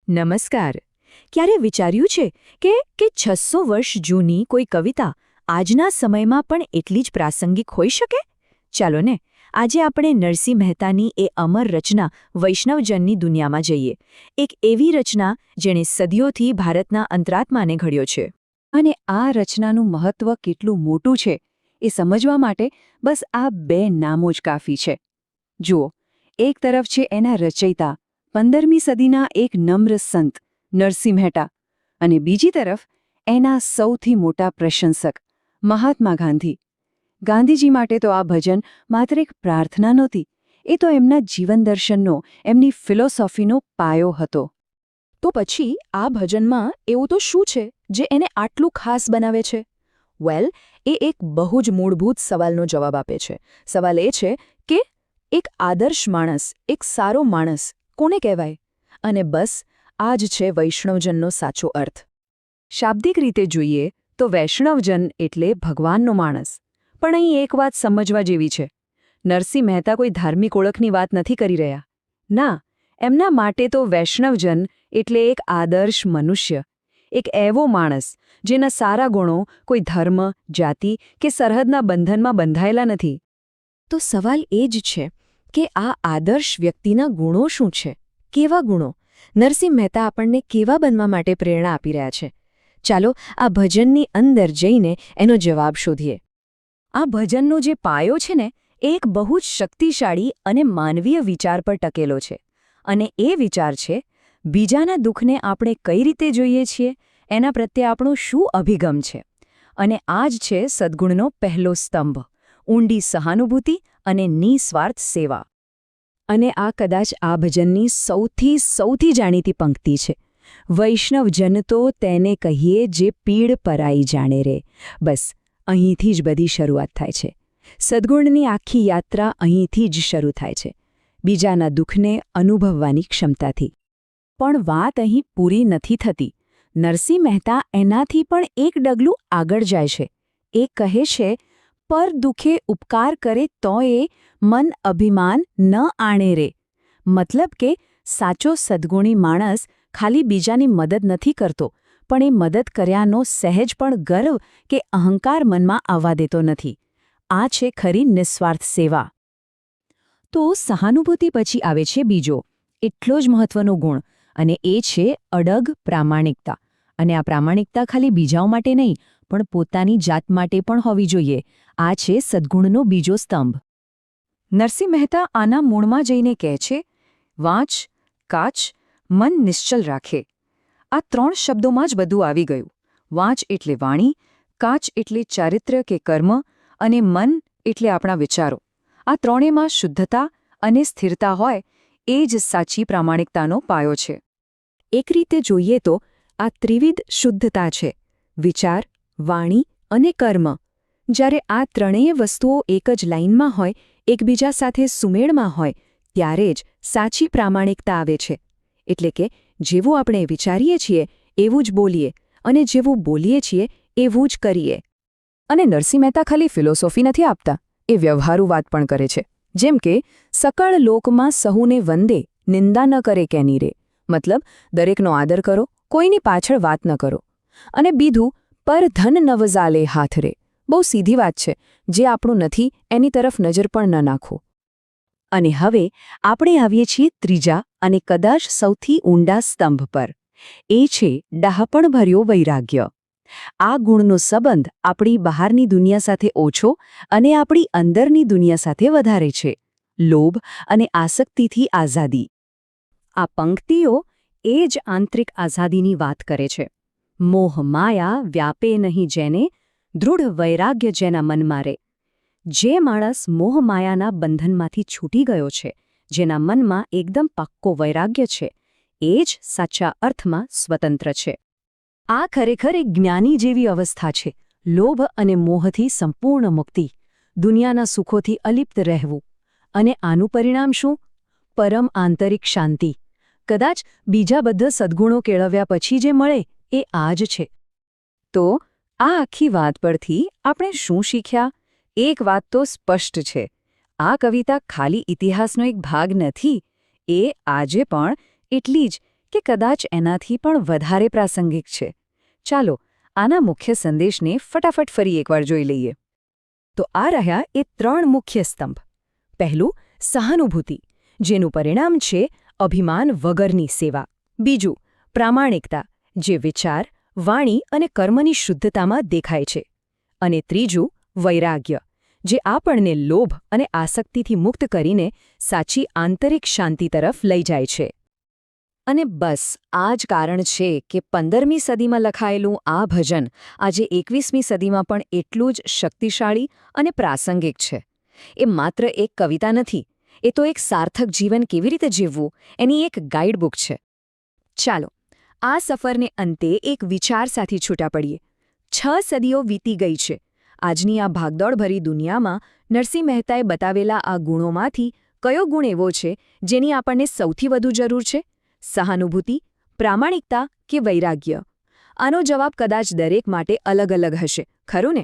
નમસ્કાર. ક્યારે વિચાર્યું છે કે 600 વર્ષ જૂની કોઈ કવિતા આજના સમયમાં પણ એટલી જ પ્રાસંગિક હોઈ શકે? ચાલો ને, આજે આપણે નરસિંહ મહેતાની એ અમર રચના વૈષ્ણવજનની દુનિયામાં જઈએ. એક એવી રચના જેણે સદીઓથી ભારતના અંતરાત્માને ઘડ્યો છે. અને આ રચનાનું મહત્વ કેટલું મોટું છે એ સમજવા માટે બસ આ બે નામો જ કાફી છે. જુઓ, એક તરફ છે એના રચયિતા 15મી સદીના એક નમ્ર સંત નરસિંહ મહેતા, અને બીજી તરફ એના સૌથી મોટા પ્રશંસક મહાત્મા ગાંધી. ગાંધીજી માટે તો આ ભજન માત્ર એક પ્રાર્થના નહોતી, એ તો એમના જીવન દર્શનનો, એમની ફિલોસોફીનો પાયો હતો. તો પછી આ ભજનમાં એવું તો શું છે જે એને આટલું ખાસ બનાવે છે? વેલ, એ એક બહુ જ મૂળભૂત સવાલનો જવાબ આપે છે. સવાલ એ છે કે એક આદર્શ માણસ, એક સારો માણસ કોને કહેવાય? અને બસ આ જ છે વૈષ્ણવજનનો સાચો અર્થ. શાબ્દિક રીતે જોઈએ તો વૈષ્ણવજન એટલે ભગવાનનો માણસ. પણ અહીં એક વાત સમજવા જેવી છે. નરસિંહ મહેતા કોઈ ધાર્મિક ઓળખની વાત નથી કરી રહ્યા. ના, એમના માટે તો વૈષ્ણવજન એટલે એક આદર્શ મનુષ્ય, એક એવો માણસ જેના સારા ગુણો કોઈ ધર્મ, જાતિ કે સરહદના બંધનમાં બંધાયેલા નથી. તો સવાલ એ જ છે કે આ આદર્શ વ્યક્તિના ગુણો શું છે? કેવા ગુણો? નરસિંહ મહેતા આપણને કેવા બનવા માટે પ્રેરણા આપી રહ્યા છે? ચાલો આ ભજનની અંદર જઈને એનો જવાબ શોધીએ. આ ભજનનો જે પાયો છે ને, એ એક બહુ જ શક્તિશાળી અને માનવીય વિચાર પર ટકેલો છે. અને એ વિચાર છે, બીજાના દુઃખને આપણે કઈ રીતે જોઈએ છીએ, એના પ્રત્યે આપણો શું અભિગમ છે. અને આ જ છે સદ્ગુણનો પહેલો સ્તંભ: ઊંડી સહાનુભૂતિ અને નિસ્વાર્થ સેવા. અને આ કદાચ આ ભજનની સૌથી જાણીતી પંક્તિ છે: વૈષ્ણવજન તો તેને કહીએ જે પીડ પરાઈ જાણે રે. બસ અહીંથી જ બધી શરૂઆત થાય છે. સદ્ગુણની આખી યાત્રા અહીંથી જ શરૂ થાય છે, બીજાના દુઃખને અનુભવવાની ક્ષમતાથી. પણ વાત અહીં પૂરી નથી થતી. નરસિંહ મહેતા એનાથી પણ એક ડગલું આગળ જાય છે. એ કહે છે, પર દુઃખે ઉપકાર કરે તોય મન અભિમાન ન આણે રે. મતલબ કે સાચો સદ્ગુણી માણસ ખાલી બીજાની મદદ નથી કરતો, પણ એ મદદ કર્યાનો સહેજ પણ ગર્વ કે અહંકાર મનમાં આવવા દેતો નથી. આ છે ખરી નિસ્વાર્થ સેવા. તો સહાનુભૂતિ પછી આવે છે બીજો, એટલો જ મહત્વનો ગુણ, અને એ છે અડગ પ્રામાણિકતા. અને આ પ્રામાણિકતા ખાલી બીજાઓ માટે નહીં, પણ પોતાની જાત માટે પણ હોવી જોઈએ. આ છે સદ્ગુણનો બીજો સ્તંભ. નરસિંહ મહેતા આના મૂળમાં જઈને કહે છે, વાંચ, કાચ, મન નિશ્ચલ રાખે. આ 3 શબ્દોમાં જ બધું આવી ગયું. વાંચ એટલે વાણી, કાચ એટલે ચારિત્ર્ય કે કર્મ, અને મન એટલે આપણા વિચારો. આ ત્રણેયમાં શુદ્ધતા અને સ્થિરતા હોય, એ જ સાચી પ્રામાણિકતાનો પાયો છે. એક રીતે જોઈએ તો આ ત્રિવિધ શુદ્ધતા છે: વિચાર, વાણી અને કર્મ. જ્યારે આ ત્રણેય વસ્તુઓ એક જ લાઇનમાં હોય, એકબીજા સાથે સુમેળમાં હોય, ત્યારે જ સાચી પ્રામાણિકતા આવે છે. એટલે કે જેવું આપણે વિચારીએ છીએ એવું જ બોલીએ, અને જેવું બોલીએ છીએ એવું જ કરીએ. અને નરસિંહ મહેતા ખાલી ફિલોસોફી નથી આપતા, એ વ્યવહારુ વાત પણ કરે છે. જેમ કે સકળ લોકમાં સહુને વંદે, નિંદા ન કરે કેની રે. મતલબ દરેકનો આદર કરો, કોઈની પાછળ વાત ન કરો. અને બીધું, પર ધન ન વઝાલે હાથ રે. બહુ સીધી વાત છે. જે આપણું નથી એની તરફ નજર પણ ન નાખો. અને હવે આપણે આવીએ છીએ ત્રીજા અને કદાચ સૌથી ઊંડા સ્તંભ પર. એ છે ડહાપણભર્યો વૈરાગ્ય. આ ગુણનો સંબંધ આપણી બહારની દુનિયા સાથે ઓછો અને આપણી અંદરની દુનિયા સાથે વધારે છે: લોભ અને આસક્તિથી આઝાદી. આ પંક્તિઓ એ જ આંતરિક આઝાદીની વાત કરે છે. મોહ માયા વ્યાપે નહીં જેને, દૃઢ વૈરાગ્ય જેના મનમાં રે. જે માણસ મોહમાયાના બંધનમાંથી છૂટી ગયો છે, જેના મનમાં એકદમ પાક્કો વૈરાગ્ય છે, એ જ સાચા અર્થમાં સ્વતંત્ર છે. આ ખરેખર એક જ્ઞાની જેવી અવસ્થા છે. લોભ અને મોહથી સંપૂર્ણ મુક્તિ, દુનિયાના સુખોથી અલિપ્ત રહેવું. અને આનું પરિણામ શું? પરમ આંતરિક શાંતિ. કદાચ બીજા બધા સદ્ગુણો કેળવ્યા પછી જે મળે એ આ જ છે. તો આ આખી વાત પરથી આપણે શું શીખ્યા? એક વાત તો સ્પષ્ટ છે: આ કવિતા ખાલી ઇતિહાસનો એક ભાગ નથી. એ આજે પણ એટલી જ કે કદાચ એનાથી પણ વધારે પ્રાસંગિક છે? ચાલો આના મુખ્ય સંદેશને ફટાફટ ફરી એકવાર જોઈ લઈએ. તો આ રહ્યા એ 3 મુખ્ય સ્તંભ. પહેલું, સહાનુભૂતિ, જેનું પરિણામ છે અભિમાન વગરની સેવા. બીજું, પ્રામાણિકતા, જે વિચાર, વાણી અને કર્મની શુદ્ધતામાં દેખાય છે. અને ત્રીજું, વૈરાગ્ય, જે આપણને લોભ અને આસક્તિથી મુક્ત કરીને સાચી આંતરિક શાંતિ તરફ લઈ જાય છે. અને બસ આ જ કારણ છે કે 15મી સદીમાં લખાયેલું આ ભજન આજે 21મી સદીમાં પણ એટલું જ શક્તિશાળી અને પ્રાસંગિક છે. એ માત્ર એક કવિતા નથી, એ તો એક સાર્થક જીવન કેવી રીતે જીવવું એની એક ગાઈડબુક છે. ચાલો આ સફરને અંતે એક વિચાર સાથે છૂટા પડીએ. 6 સદીઓ વીતી ગઈ છે. આજની આ ભાગદોડભરી દુનિયામાં નરસિંહ મહેતાએ બતાવેલા આ ગુણોમાંથી કયો ગુણ એવો છે જેની આપણને સૌથી વધુ જરૂર છે? સહાનુભૂતિ, પ્રામાણિકતા કે વૈરાગ્ય? આનો જવાબ કદાચ દરેક માટે અલગ અલગ હશે, ખરું ને?